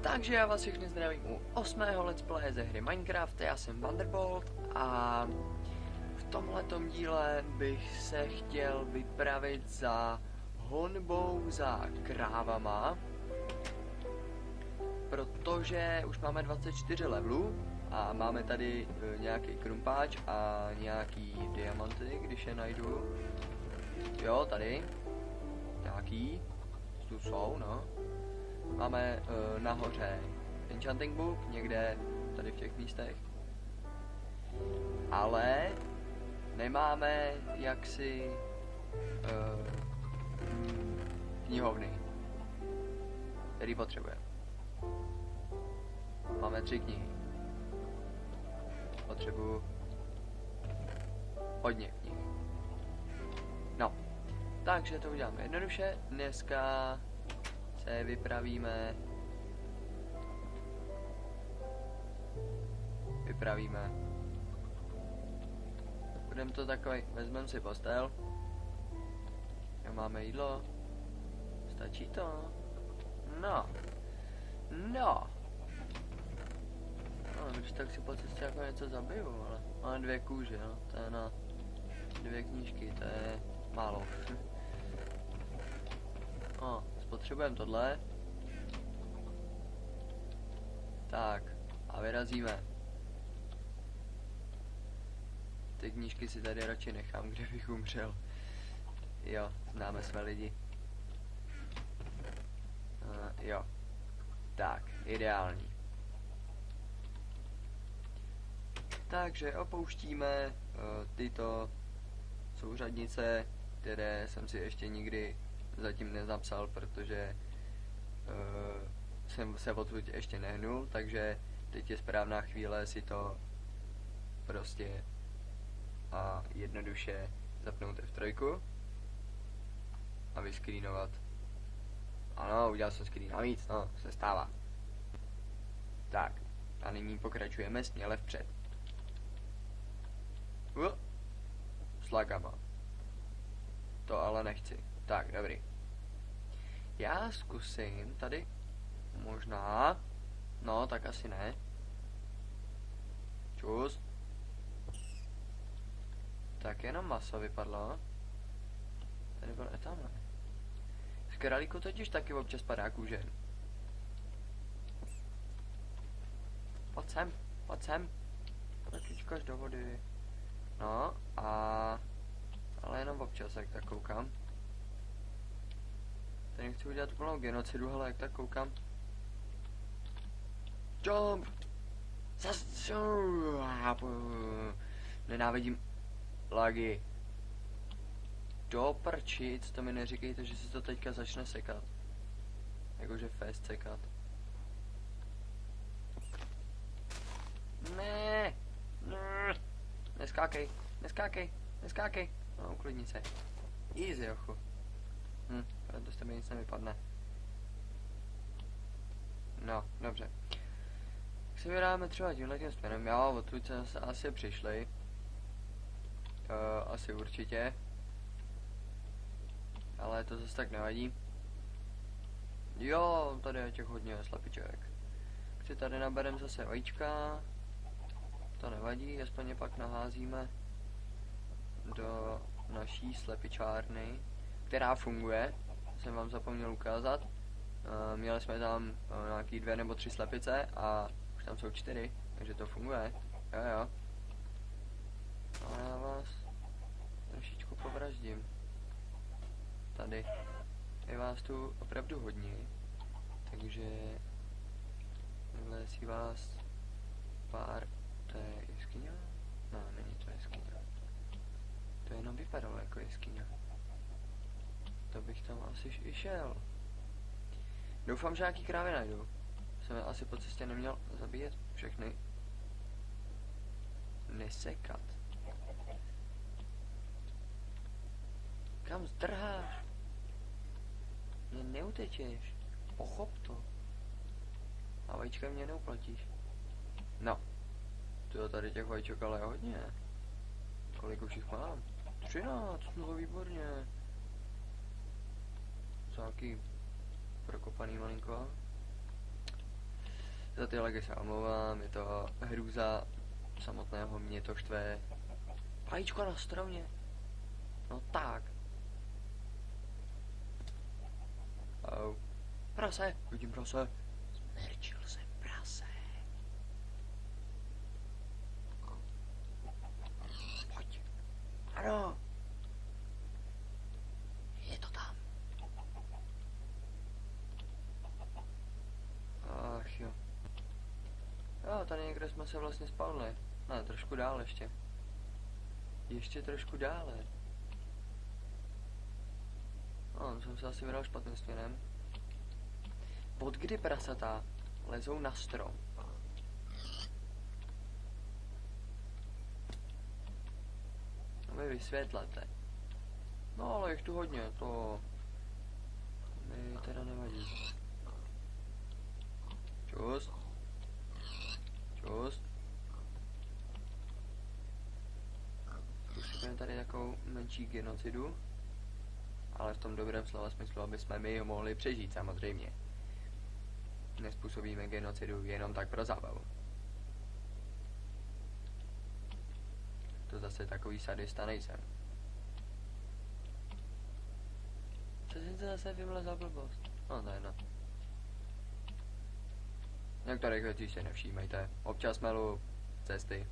Takže já vás všechny zdravím u 8. let's play ze hry Minecraft, já jsem Vanderbolt a v tomhletom díle bych se chtěl vypravit za honbou za krávama, protože už máme 24 levelů a máme tady nějaký krumpáč a nějaký diamanty, když je najdu. Jo, tady nějaký, tu jsou, no. Máme nahoře enchanting book, někde tady v těch místech. Ale nemáme jaksi knihovny, který potřebujeme. Máme 3 knihy. Potřebuju hodně knih. No, takže to uděláme jednoduše. Dneska se vypravíme. Budeme to takový, vezmeme si postel. Jo, máme jídlo. Stačí to? No, když tak si po cestě jako něco zabiju, ale máme 2 kůže, no, to je na 2 knížky, to je málo. No, spotřebujeme tohle. Tak, a vyrazíme. Ty knížky si tady radši nechám, kde bych umřel. Jo, známe své lidi. Jo. Tak, ideální. Takže opouštíme tyto souřadnice, které jsem si ještě nikdy zatím nezapsal, protože jsem se odsud ještě nehnul, takže teď je správná chvíle si to prostě a jednoduše zapnout F3 a vyscreenovat. Ano, udělal jsem screen navíc, no, se stává. Tak, a nyní pokračujeme směle vpřed. S lagama. To ale nechci. Tak, dobrý. Já zkusím tady, možná, no, tak asi ne. Čus. Tak jenom maso vypadlo. Tady byl tamhle. Z králíku totiž taky občas padá kůže. Pojď sem. Trošičku až do vody. No ale jenom občas, jak tak koukám. Tady nechci udělat úplnou genocidu, ale jak tak koukám. Jump! Nenávidím lagy. Do prčic, to mi neříkejte, že se to teďka začne sekat. Jakože fest sekat. Ne. Neskákej. No, uklidni se. Easy, jochu. To z tebe nic nevypadne. No, dobře. Tak se vydáme třeba tímhletím směrem. Jo, odtud se asi přišli. Asi určitě. Ale to zase tak nevadí. Jo, tady je těch hodně slepiček. Si tady nabereme zase vajíčka. To nevadí, aspoň je pak naházíme do naší slepičárny, která funguje. Jsem vám zapomněl ukázat. Měli jsme tam nějaký 2 nebo 3 slepice a už tam jsou 4, takže to funguje. Jo. A já vás trošičku povraždím. Tady je vás tu opravdu hodně, takže si vás pár. To je jeskyně? No, není to jeskyně. To jenom vypadalo jako jeskyně. To bych tam asi i šel. Doufám, že nějaký krávy najdu. Jsem asi po cestě neměl zabíjet všechny. Nesekat. Kam zdrháš? Mě neutečeš. Pochop to. A vajíčka mě neuplatíš. No. Tyjo, tady těch vajíček ale je hodně. Kolik už jich mám? 13, no výborně. Nějaký prokopaný malinko. Za ty lagy se omlouvám, je to hrůza samotného, mě to štve. Vajíčko na stromě. No tak. Au. Prase, vidím prase. Zmerčil jsem prase. Pojď. Ano. Je to tam. Ach jo. Jo, tady někde jsme se vlastně spadli. Ne, trošku dál ještě. Ještě trošku dále. No, jsem se asi vydal špatným směrem. Od kdy prasata lezou na strom? No mi vysvětlete. No ale jich tu hodně, to mi teda nevadí. Čus. Čus. Zkusíme tady takovou menší genocidu. Ale v tom dobrém slova smyslu, aby jsme my ho mohli přežít samozřejmě. Nespůsobíme genocidu jenom tak pro zábavu. To zase takový sadista nejsem. Co jsem se zase vymlel za blbost? No to je jedno. Některých věcí si nevšímejte. Občas melu cesty.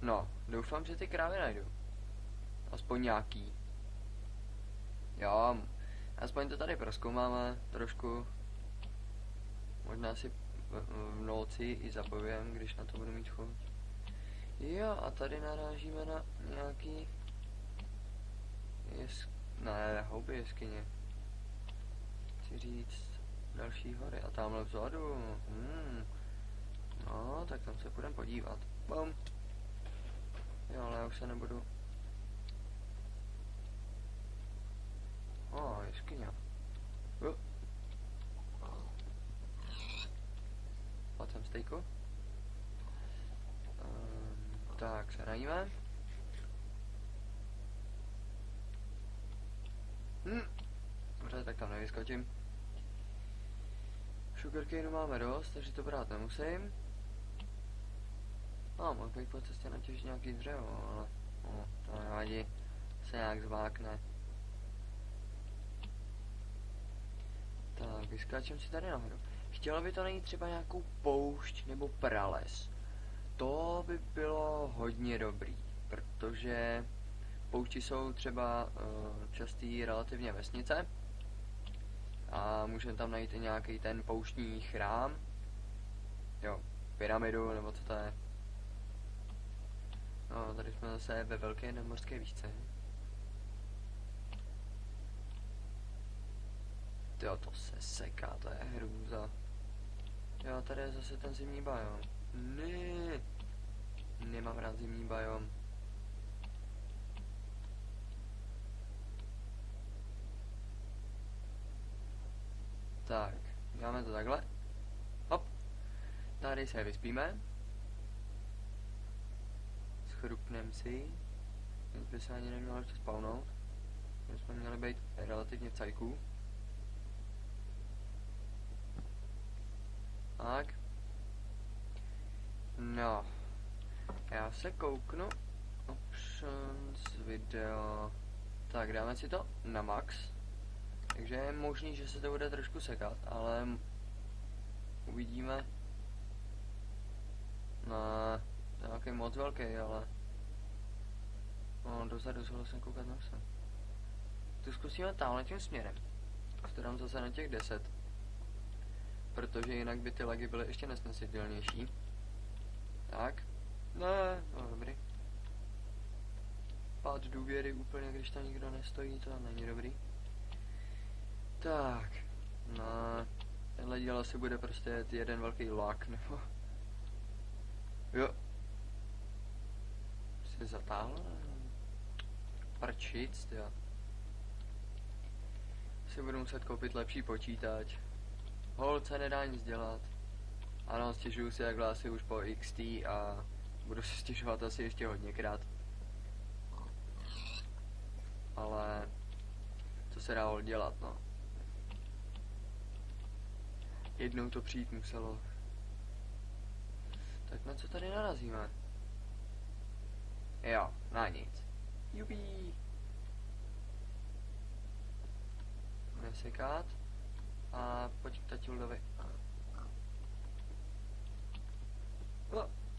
No, doufám, že ty krávy najdu. Aspoň nějaký. Jo, aspoň to tady prozkoumáme trošku. Možná si v noci i zapovím, když na to budu mít chuť. Jo, a tady narážíme na nějaký ne, houby jeskyně. Chci říct další hory. A tamhle vzadu. No, tak tam se půjdeme podívat. Bum. Jo, ale já už se nebudu. Jeskyně. Pojď sem stejku. Tak se najíme. Dobře, tak tam nevyskočím. Sugarcaneu máme dost, takže to brát nemusím. Mohl bych po cestě natěžit nějaký dřevo, ale to nevadí. Se nějak zvákne. Tak, vyskáčem si tady nahoru. Chtělo by to najít třeba nějakou poušť nebo prales. To by bylo hodně dobrý, protože poušti jsou třeba častý relativně vesnice a můžeme tam najít i nějaký ten pouštní chrám. Jo, pyramidu, nebo co to je. No, tady jsme zase ve velké nadmořské výšce. Jo, to se seká, to je hrůza. Jo, tady je zase ten zimní biom. Ne, nemám rád zimní biom. Tak, děláme to takhle. Hop. Tady se vyspíme. Schrupneme si. Teď by se ani nemělo ještě spawnout. My jsme měli být relativně v cajku. Tak. No. Já se kouknu. Options, video. Tak, dáme si to na max. Takže je možný, že se to bude trošku sekat, ale uvidíme. No, nějaký moc velký, ale dozadu se vlastně koukat nechcem. Tu zkusíme tamhle tím směrem. To dám zase na těch 10. Protože jinak by ty lagy byly ještě nesnesitelnější. Tak. Ne, no dobrý. Pád důvěry úplně, když tam nikdo nestojí, to není dobrý. Tak. No, tenhle díl asi bude prostě jeden velký lak, nebo. Jo. Si zatáhl? Prčic, jo. Si budu muset koupit lepší počítač. Holce nedá nic dělat. Ano, stěžuju si jak asi už po XT a budu si stěžovat asi ještě hodněkrát. Ale co se dá dělat, no. Jednou to přijít muselo. Tak na co tady narazíme? Jo, na nic. Jubí. Nesekat. A pojď k taťuldovi.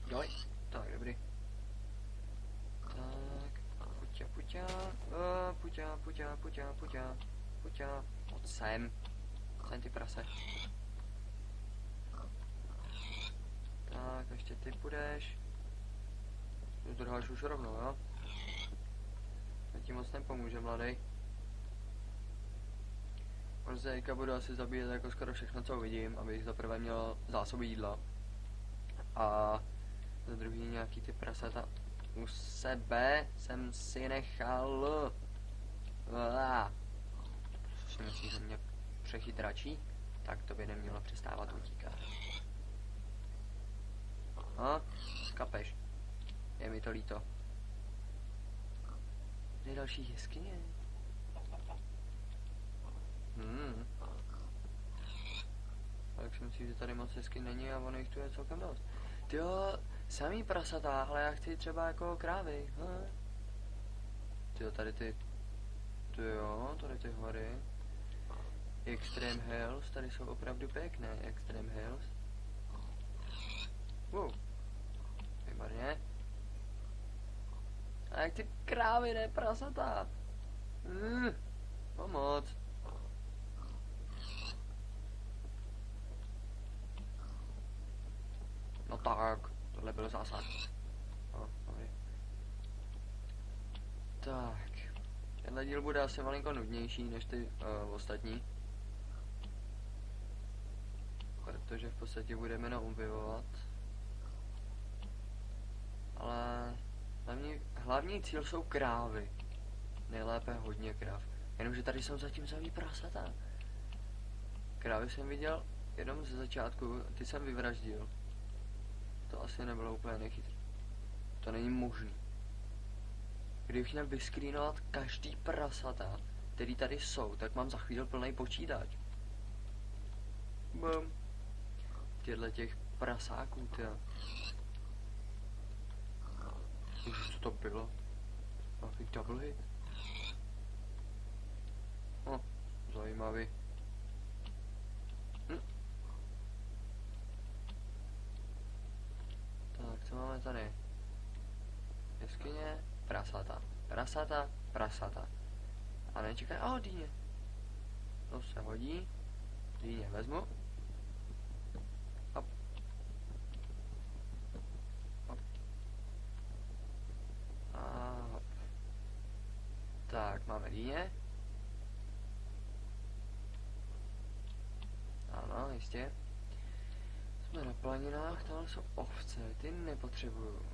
Joj, tak dobrý. Tak, puťa. Puťa. Pojď sem. Sem ty prase. Tak, ještě ty půjdeš. Zdrháš už rovnou, jo? To ti moc nepomůže, mladej. Prostě budu asi zabíjet jako skoro všechno, co uvidím, abych za prvé měl zásoby jídla. A za druhý nějaký ty prasata. U sebe jsem si nechal. Si myslíš, že mě přechytračí? Tak to by nemělo přestávat utíkat. Kapeš. Je mi to líto. Je další jeskyně. Tak si myslím, že tady moc jeskyň není a ono jich tu je celkem dost. Tyjo, samý prasata, ale já chci třeba jako krávy. Tyjo, tady ty... Tyjo, tady ty hory. Extreme Hills, tady jsou opravdu pěkné. Extreme Hills. Výborně. A jak ty krávy, ne prasata. Pomoc. No tak, tohle byl zásah. Dobrý. Tak. Tenhle díl bude asi malinko nudnější než ty ostatní. Protože v podstatě budeme jenom objevovat. Ale hlavní cíl jsou krávy. Nejlépe hodně kráv. Jenomže tady jsou zatím samý prasata. Krávy jsem viděl jenom ze začátku, ty jsem vyvraždil. To asi nebylo úplně nechytré. To není možný. Kdybych měl vyskrínovat každý prasata, který tady jsou, tak mám za chvíli plný počítač. Bum. Těchto těch prasáků, tyjo. Už co to bylo? Nějaký double hit? Zajímavý. Tak, co máme tady? Jeskyně, prasata. A nečekaj, dýně. To se hodí. Dýně vezmu. Hop. A hop. Tak, máme dýně. Ano, jistě. Jsme na planinách, tohle jsou ovce, ty nepotřebuju.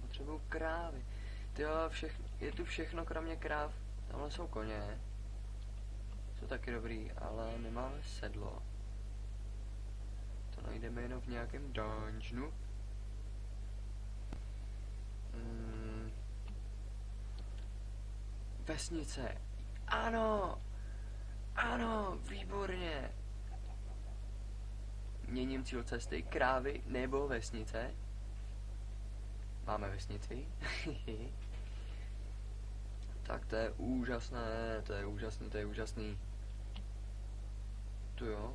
Potřebuju krávy. Tyjo, je tu všechno kromě kráv. Tamhle jsou koně. Jsou taky dobrý, ale nemáme sedlo. To najdeme jenom v nějakém dungeonu. Vesnice. Ano, výborně. Měním cíl cesty, krávy nebo vesnice. Máme vesnici. Tak to je úžasné, to je úžasný. Tu jo.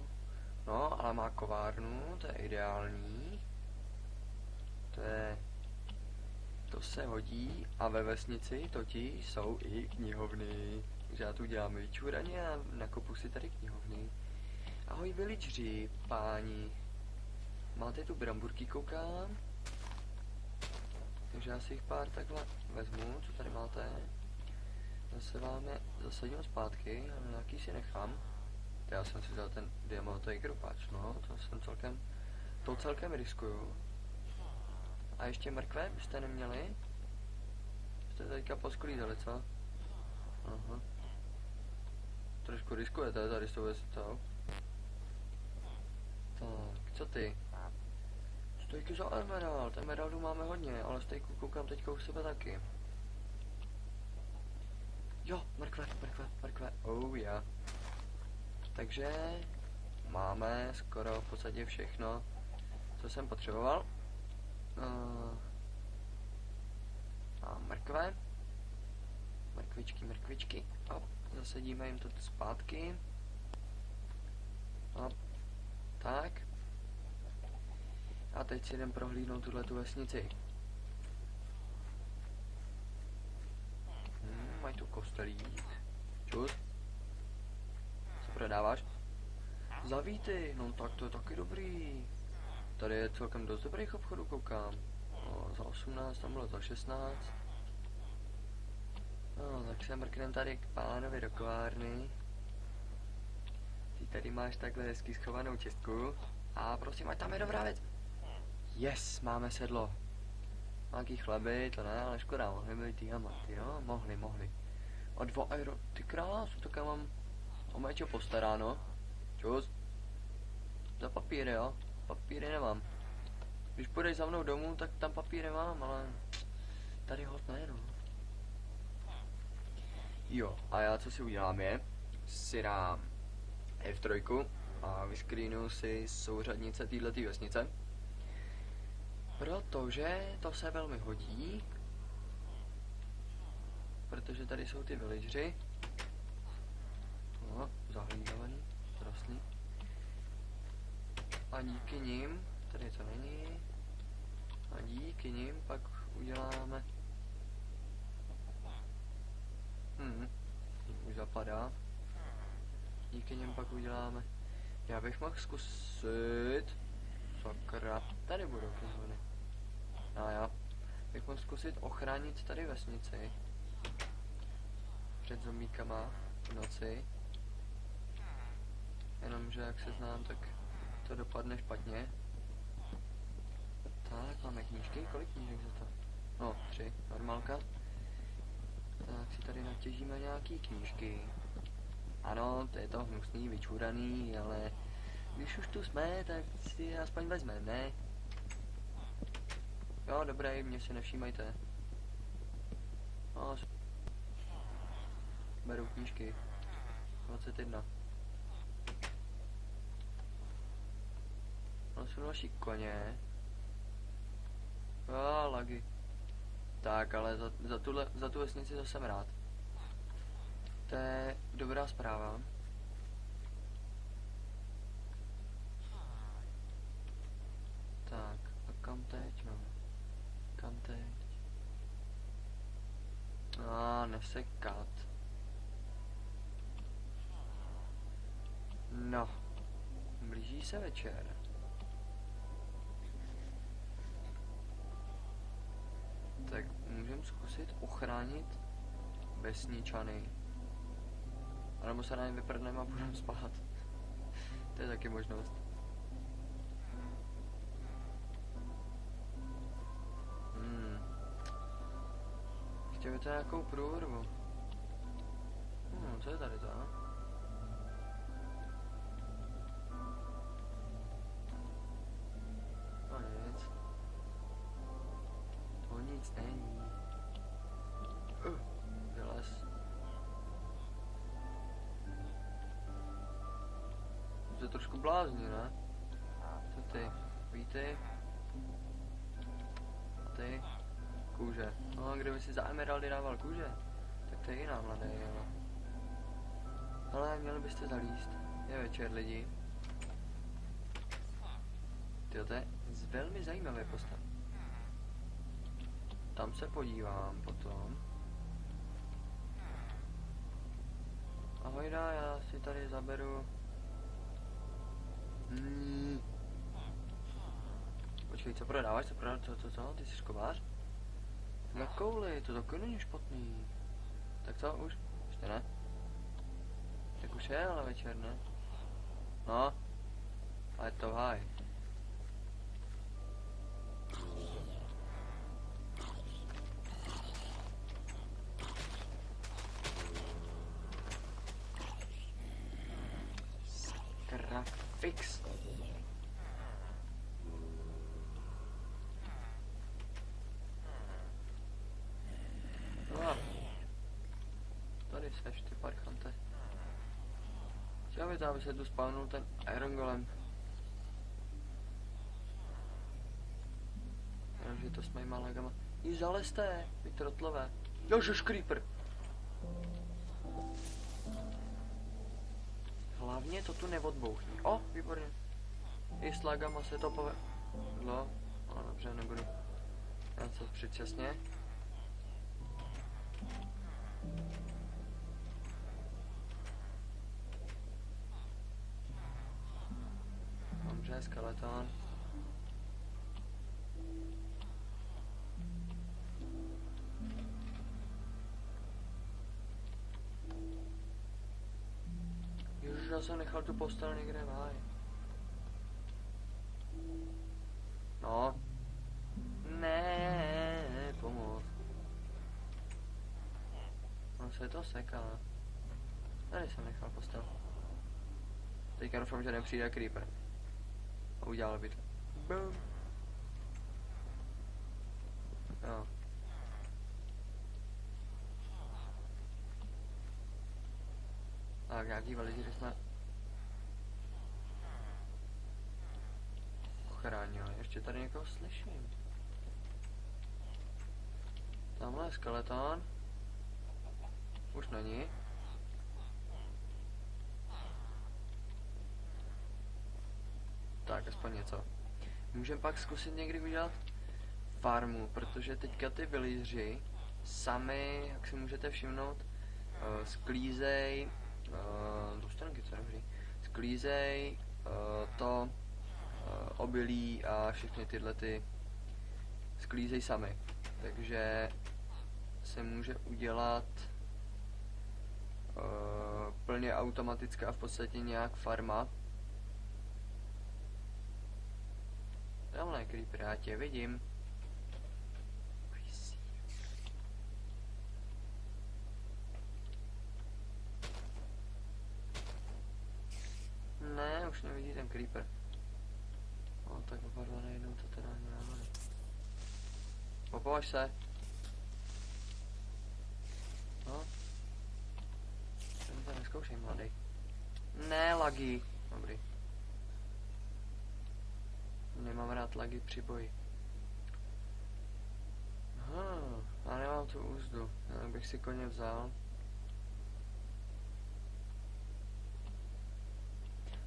No, ale má kovárnu, to je ideální. To se hodí a ve vesnici totiž jsou i knihovny. Takže já tu dělám vyčuraně a nakopu si tady knihovny. Ahoj villageri, páni. Máte tu bramburky, koukám? Takže já si jich pár takhle vezmu, co tady máte. Zase vám je zasadím zpátky, a nějaký si nechám. Já jsem si vzal ten diamantový krupač, no, to celkem riskuju. A ještě mrkve byste neměli? Jste teďka posklízeli, co? Aha. Trošku riskujete tady s tou vesnicou. Tak, co ty? Stejky za emerald, emeraldu máme hodně, ale stejku koukám teďka u sebe taky. Jo, mrkve, oh yeah. Takže máme skoro v podstatě všechno, co jsem potřeboval. A mrkve. Mrkvičky. Hop, zasadíme jim to zpátky. Hop, tak. A teď si jdem prohlídnout tuhletu vesnici. Mají tu kostelík. Čus. Co prodáváš? Zavíty, no tak to je taky dobrý. Tady je celkem dost dobrých obchodů, koukám. No, za 18, tam bylo za 16. No, tak se mrknem tady k pánovi do kovárny. Ty tady máš takhle hezky schovanou čestku. A prosím, ať tam je dobrá věc. Yes, máme sedlo. Nějaký chleby, to ne, ale škoda, mohli být diamanty, jo? Mohli. O 2 euro, ty krásu, tak já mám o méčo postaráno. Čus. Za papíry, jo? Papíry nemám. Když půjdeš za mnou domů, tak tam papíry mám, ale tady hod ne, no. Jo, a já co si udělám je, si dám F3 a vyscreenu si souřadnice této vesnice. Protože to se velmi hodí. Protože tady jsou ty villageři. No, zahlídavaný, zrostlý. A díky nim, tady to není. A díky nim pak uděláme. Už zapadá. Díky nim pak uděláme. Já bych mohl zkusit. Sakra, tady budou ty zvony. A já bych mohl zkusit ochránit tady vesnici. Před zombíkama v noci. Jenomže jak se znám, tak to dopadne špatně. Tak, máme knížky, kolik knížek za to? No, 3, normálka. Tak si tady natěžíme nějaký knížky. Ano, to je to hnusný, vyčuraný, ale když už tu jsme, tak si aspoň vezmeme, ne? Jo, dobré, mě si nevšímajte. No, beru knížky. 21. No, jsou další koně. Jo, lagy. Tak, ale za tu vesnici to jsem rád. To je dobrá zpráva. Tak, a kam teď, no? Kam teď? Nesekat. No, blíží se večer. Tak můžeme zkusit ochránit vesničany. A nebo se na ně vyprdneme a budeme spát. To je taky možnost. Chtěli to nějakou průrvu. Co je tady to? No nic. To nic není. Vylez. To je trošku blázní, ne? Co ty? Víty? A ty? Kůže. No, kdyby si za emeraldy dával kůže, tak to je jiná mladé, jo. Ale měli byste zalíst. Je večer, lidi. Tyjo, to je velmi zajímavé postav. Tam se podívám potom. Ahojda, já si tady zaberu. Počkej, co prodáváš? Co? Ty jsi škovář? Na kouli, to taky není špatný. Tak co, už? Ještě ne? Tak už je, ale večer, ne? No. A je to haj. Sakra fix. Tady seš, ty parchante. nemovitá, aby se tu spawnul ten Iron Golem. Jenomže to s mýma lagama. I zalezte, vy trotlové. Jožoš Creeper. Hlavně to tu neodbouchni. O, výborně. I s lagama se to povedlo. No dobře, nebudu. Já to předčasně. Dobře, skeleton. Ježiš, já jsem nechal tu postel někde v háji. No. Ne, pomoct. No se to seká. Tady jsem nechal postel. Teďka doufám, že nepřijde creeper. A udělal by to. Boom. Jo. Tak, nějaký veliděry jsme ochránili. Ještě tady někoho slyším. Tamhle je skeleton. Už není. Tak, aspoň něco. Můžeme pak zkusit někdy udělat farmu, protože teďka ty villageři sami, jak si můžete všimnout, sklízej, dostanky, co dobrý, sklízej to obilí a všechny tyhle ty sklízej sami. Takže se může udělat plně automatická v podstatě nějak farma. Tamhle creeper, já tě vidím. Ne, už nevidí ten creeper. No tak oba dva najednou to teda nedáme. Popovaž se. No. Ten to neskoušej, mladý. Ne, lagy. Dobrý. Nemám rád lagy při boji. Já nemám tu úzdu. Já bych si koně vzal.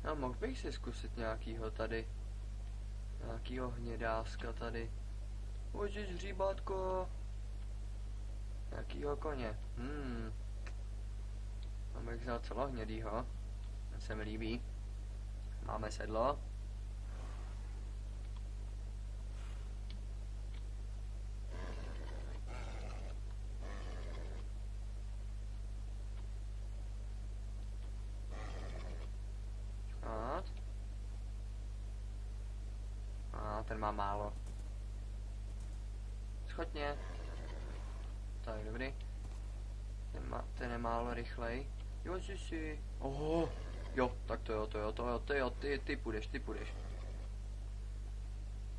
No, mohl bych si zkusit nějakýho tady. Nějakýho hnědáska tady. Pojď hříbátko. Nějakýho koně. Mám bych vzal celohnědýho. To se mi líbí. Máme sedlo. Ten má málo. Schodně. Tak, dobrý. Ten je málo rychlej. Jo, si. Oho. Jo, tak to jo, ty půjdeš.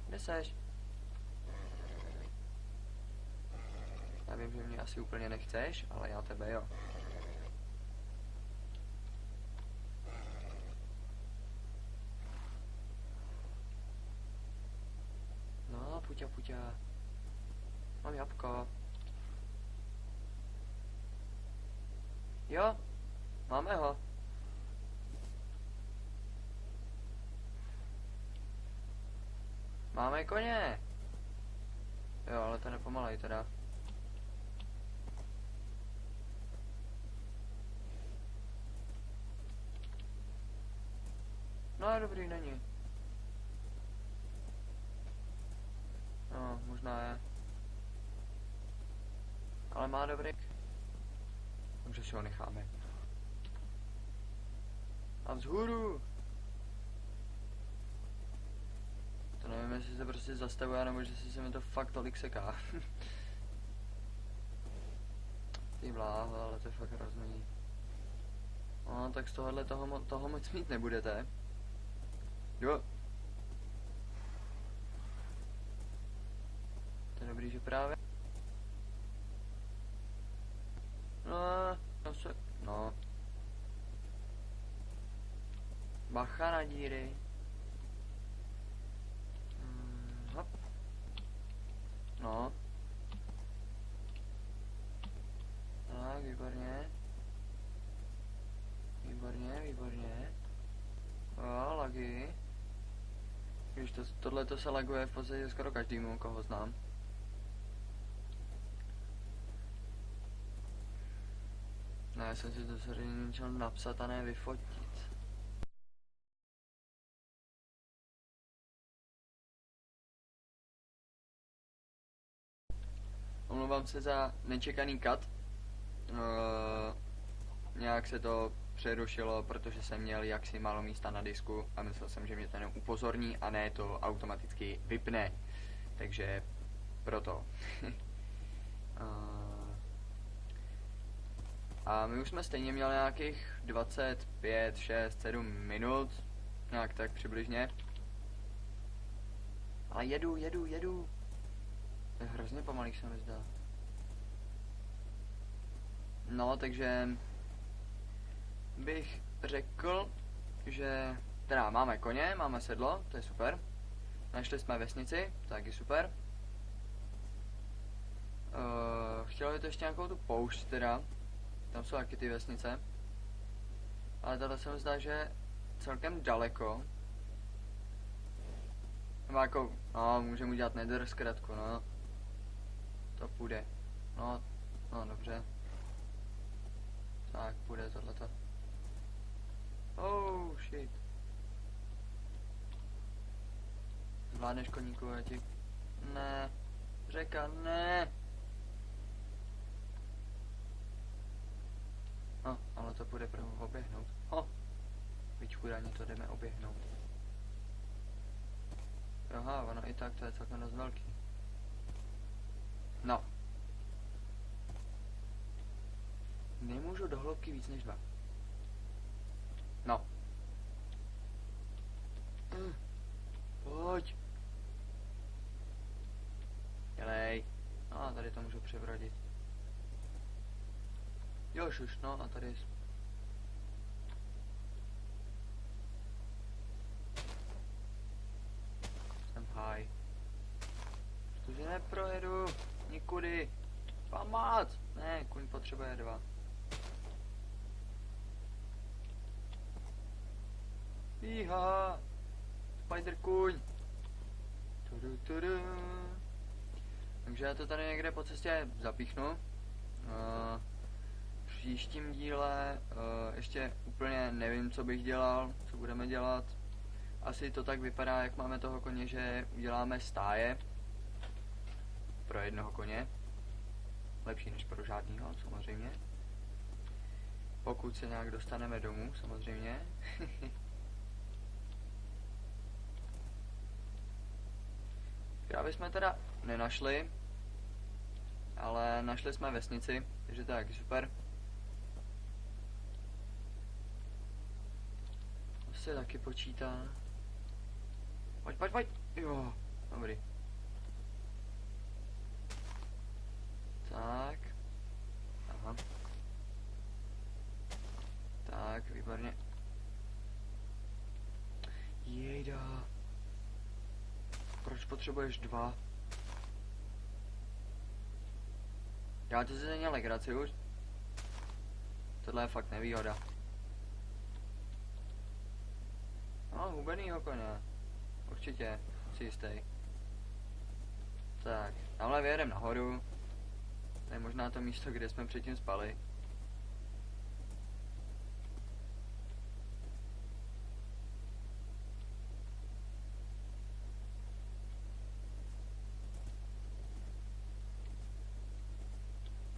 Kde seš? Já vím, že mě asi úplně nechceš, ale já tebe jo. No, puťa. Mám jabko. Jo, máme ho. Máme koně. Jo, ale to nepomalej teda. No, dobrý není. No, možná je. Ale má dobrý. Takže si ho necháme. A vzhůru. To nevím, jestli se prostě zastavuje, nebo že si se mi to fakt tolik seká. Ty bláho, ale to je fakt hrozný. No, tak z tohohle toho moc mít nebudete. Jo. To je dobrý, že právě. No. Bacha na díry. Hop. No. Tak, výborně. Výborně, výborně. Jo, lagy. Když tohle to se laguje v podstatě skoro každému, koho znám. No, já jsem si to samozřejmě chtěl napsat a ne vyfotit. Omlouvám se za nečekaný cut. Nějak se to přerušilo, protože jsem měl jaksi málo místa na disku a myslel jsem, že mě to jenom upozorní a ne to automaticky vypne. Takže proto. A my už jsme stejně měli nějakých 25, 6, 7 minut, nějak tak přibližně. Ale jedu. To je hrozně pomalý, se mi zdá. No, takže bych řekl, že teda máme koně, máme sedlo, to je super. Našli jsme vesnici, taky super. Chtělo by to ještě nějakou tu poušť teda. Tam jsou taky ty vesnice. Ale tohle se mi zdá, že je celkem daleko. Nebo jako, no, můžeme udělat nether zkratku, no. To půjde. No, dobře. Tak, půjde tohleto. Oh, shit. Zvládneš koníku, já ti... Ne. Řeka, ne. No, ale to půjde prvou oběhnout. Víčku, ani to jdeme oběhnout. Aha, ono i tak, to je celkem dost velký. No. Nemůžu do hloubky víc než 2. No. Pojď. Jelej. No a tady to můžu převrodit. Jo, šuš, no a tady... Jsem high. Protože neprojedu nikudy. Pamat! Ne, kuň potřebuje 2. Jíha! Spider kuň! Takže já to tady někde po cestě zapíchnu. V příštím díle ještě úplně nevím, co bych dělal, co budeme dělat. Asi to tak vypadá, jak máme toho koně, že uděláme stáje pro jednoho koně. Lepší než pro žádnýho, samozřejmě. Pokud se nějak dostaneme domů, samozřejmě. Krávy jsme teda nenašli, ale našli jsme vesnici, takže to je taky super. To se taky počítá. Pojď. Jo, dobrý. Tak. Aha. Tak, výborně. Jejda. Proč potřebuješ 2? Já to si není legraci už. Tohle je fakt nevýhoda. No, hubenýho koně. Určitě, si jistý. Tak, tamhle vyjedeme nahoru. To je možná to místo, kde jsme předtím spali.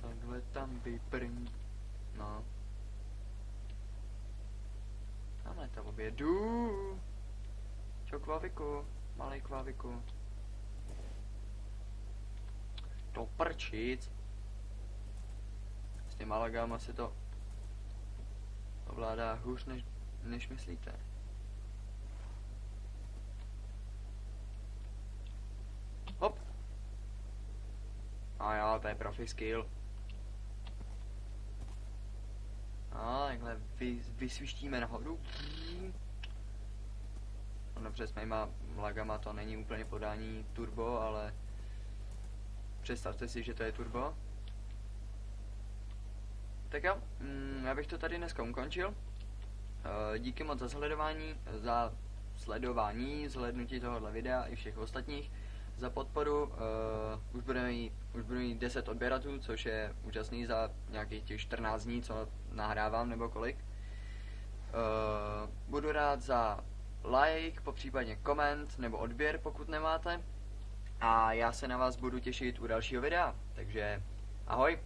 Takhle tam vyprň. No. Tamhle to obědu. Čau kvaviku, malej kvaviku. To prčic. S těma lagama se to ovládá hůř než myslíte. Hop. A jo, to je profi skill. A takhle vysvištíme nahoru. ono přes mýma lagama to není úplně podání turbo, ale představte si, že to je turbo. Tak jo, já bych to tady dneska ukončil. Díky moc za sledování, zhlédnutí tohohle videa i všech ostatních, za podporu. Už budu mít 10 odběratů, což je úžasný za nějakých těch 14 dní, co nahrávám, nebo kolik. Budu rád za like, popřípadně koment nebo odběr, pokud nemáte. A já se na vás budu těšit u dalšího videa. Takže ahoj!